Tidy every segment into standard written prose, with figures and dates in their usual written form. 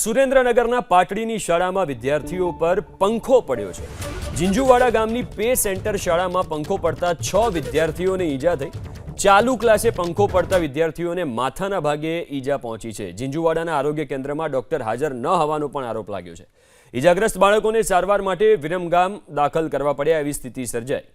સુરેન્દ્રનગરના પાટડીની શાળામાં વિદ્યાર્થીઓ પર પંખો પડ્યો છે। ઝીંઝુવાડા ગામની પે સેન્ટર શાળામાં પંખો પડતા 6 વિદ્યાર્થીઓને ઈજા થઈ। ચાલુ ક્લાસે પંખો પડતા વિદ્યાર્થીઓને માથાના ભાગે ઈજા પહોંચી છે। ઝીંઝુવાડાના આરોગ્ય કેન્દ્રમાં ડોક્ટર હાજર ન હોવાનો પણ આરોપ લાગ્યો છે। ઈજાગ્રસ્ત બાળકોને સારવાર માટે વિરમગામ દાખલ કરવા પડ્યા એવી સ્થિતિ સર્જાઈ।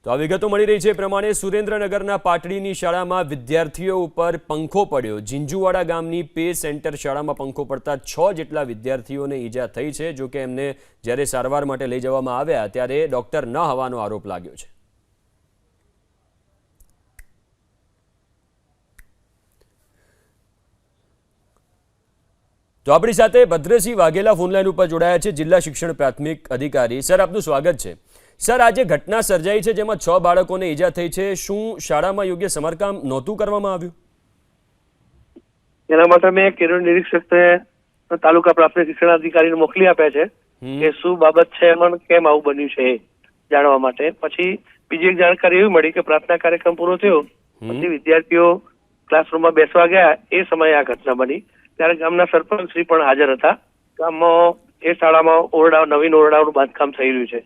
તો આ વિગતો મળી રહી છે પ્રમાણે સુરેન્દ્રનગરના પાટડીની શાળામાં વિદ્યાર્થીઓ ઉપર પંખો પડ્યો। ઝીંઝુવાડા ગામની પે સેન્ટર શાળામાં પંખો પડતા 6 જેટલા વિદ્યાર્થીઓને ઈજા થઈ છે। જો કે એમને જ્યારે સારવાર માટે લઈ જવામાં આવ્યા ત્યારે ડોક્ટર ન હોવાનો આરોપ લાગ્યો છે। તો આપણી સાથે ભદ્રસિંહ વાઘેલા ફોનલાઈન ઉપર જોડાયા છે, જિલ્લા શિક્ષણ પ્રાથમિક અધિકારી। સર, આપનું સ્વાગત છે। સર, આજે ઘટના સર્જાઈ છે જેમાં 6 બાળકોને ઈજા થઈ છે। શું શાળામાં યોગ્ય સમારકામ નહોતું કરવામાં આવ્યું? એના માટે મેં કેન્દ્ર નિરીક્ષકને તાલુકા પ્રાથમિક શિક્ષણ અધિકારીને મોકલી આપ્યા છે કે શું બાબત છે, એમાં કેમ આવું બન્યું છે એ જાણવા માટે। પછી બીજી એક જાણકારી એવી મળી કે પ્રાર્થના કાર્યક્રમ પૂરો થયો પછી વિદ્યાર્થીઓ ક્લાસરૂમમાં બેસવા ગયા એ સમયે આ ઘટના બની। ત્યારે ગામના સરપંચ શ્રી પણ હાજર હતા। ગામમાં એ શાળામાં નવીન ઓરડાઓનું બાંધકામ થઈ રહ્યું છે।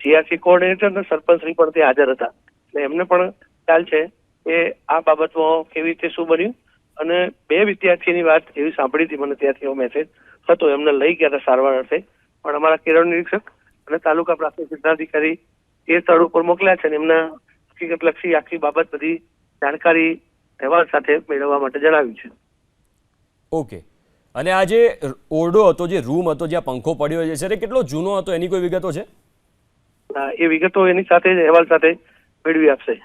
સીઆરસી કોઓર્ડિનેટર અને સરપંચ શ્રી પણ ત્યાં હાજર હતા, એટલે એમને પણ ખ્યાલ છે કે આ બાબતમાં કેવી રીતે શું બન્યું। અને 2 વિદ્યાર્થીની વાત એવી સાંભળી હતી મને, ત્યાંથી એવો મેસેજ હતો, એમને લઈ ગયા હતા સારવાર અર્થે, પણ અમારા કેરળ નિરીક્ષક અને તાલુકા પ્રાથમિક શિક્ષણાધિકારી એ સ્થળ ઉપર મોકલ્યા છે અને એમના હકીકતલક્ષી આખી બાબત બધી જાણકારી અહેવાલ સાથે મેળવવા માટે જણાવ્યું છે। ઓકે, અને આ જે ઓરડો હતો, જે રૂમ હતો જ્યાં પંખો પડ્યો છે, સર, એ કેટલો જૂનો હતો, એની કોઈ વિગતો છે? એ વિગતો એની સાથે અહેવાલ સાથે મેળવી આપશે।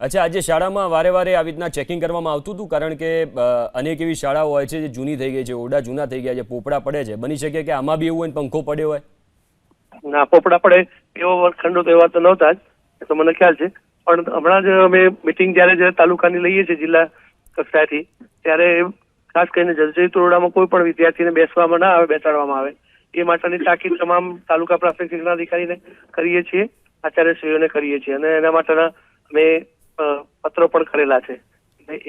અચ્છા, આજે શાળામાં વારે વારે આવી રીતના ચેકિંગ કરવામાં આવતું હતું? કારણ કે અનેક એવી શાળાઓ હોય છે જે જૂની થઈ ગઈ છે, ઓરડા જૂના થઈ ગયા છે, પોપડા પડે છે, બની શકે કે આમાં બી એવું હોય પંખો પડ્યો હોય? ના, પોપડા પડે એવો વર્ગખંડો તો એવા તો નહોતા જ, એ તો મને ખ્યાલ છે। પણ હમણાં જ અમે મિટિંગ જ્યારે તાલુકાની લઈએ છીએ જિલ્લા કક્ષાએથી, ત્યારે ખાસ કરીને જર્જરિત ઓરડામાં કોઈ પણ વિદ્યાર્થીને બેસવામાં ના આવે, બેસાડવામાં આવે એ માટેની તાકીદ તમામ તાલુકા પ્રાથમિક શિક્ષણાધિકારીને કરીએ છીએ, આચાર્યશ્રીઓને કરીએ છીએ, અને એના માટેના અમે પત્રો પણ કરેલા છે।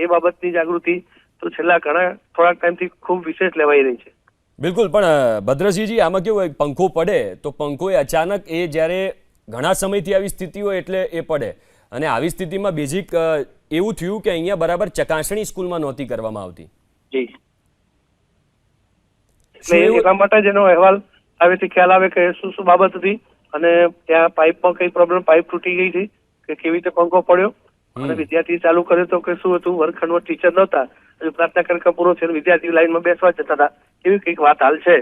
એ બાબતની જાગૃતિ તો છેલ્લા થોડાક ટાઈમથી ખૂબ વિશેષ લેવાઈ રહી છે। બિલકુલ, પણ ભદ્રસિંહજી, આમાં કેવું હોય, પંખો પડે તો પંખો એ અચાનક એ જ્યારે ઘણા સમયથી આવી સ્થિતિ હોય એટલે એ પડે, અને આવી સ્થિતિમાં બેઝિક એવું થયું કે અહીંયા બરાબર ચકાસણી સ્કૂલમાં નહોતી કરવામાં આવતી। જી, એટલે એટલા માટે જ એનો અહેવાલ હવેથી ખ્યાલ આવે કે શું શું બાબત હતી, અને ત્યાં પાઇપમાં કઈ પ્રોબ્લેમ, પાઇપ તૂટી ગઈ હતી કે કેવી રીતે પંખો પડ્યો, અને વિદ્યાર્થી ચાલુ કર્યો તો કે શું હતું, વર્ગખંડમાં ટીચર નહોતા, હજુ પ્રાર્થના કાર્યક્રમ પૂરો થયો, વિદ્યાર્થી લાઈનમાં બેસવા જતા હતા, એવી કંઈક વાત હાલ છે,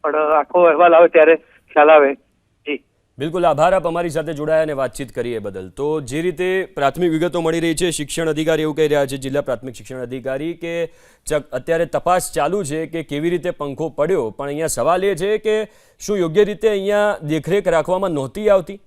પણ આખો અહેવાલ આવે ત્યારે ખ્યાલ આવે। જી બિલકુલ, આભાર આપ અમારી સાથે જોડાયા અને વાતચીત કરી એ બદલ। તો જે રીતે પ્રાથમિક વિગતો મળી રહી છે, શિક્ષણ અધિકારી એવું કહી રહ્યા છે, જિલ્લા પ્રાથમિક શિક્ષણ અધિકારી, કે અત્યારે તપાસ ચાલુ છે કે કેવી રીતે પંખો પડ્યો, પણ અહીંયા સવાલ એ છે કે શું યોગ્ય રીતે અહીંયા દેખરેખ રાખવામાં નહોતી આવતી?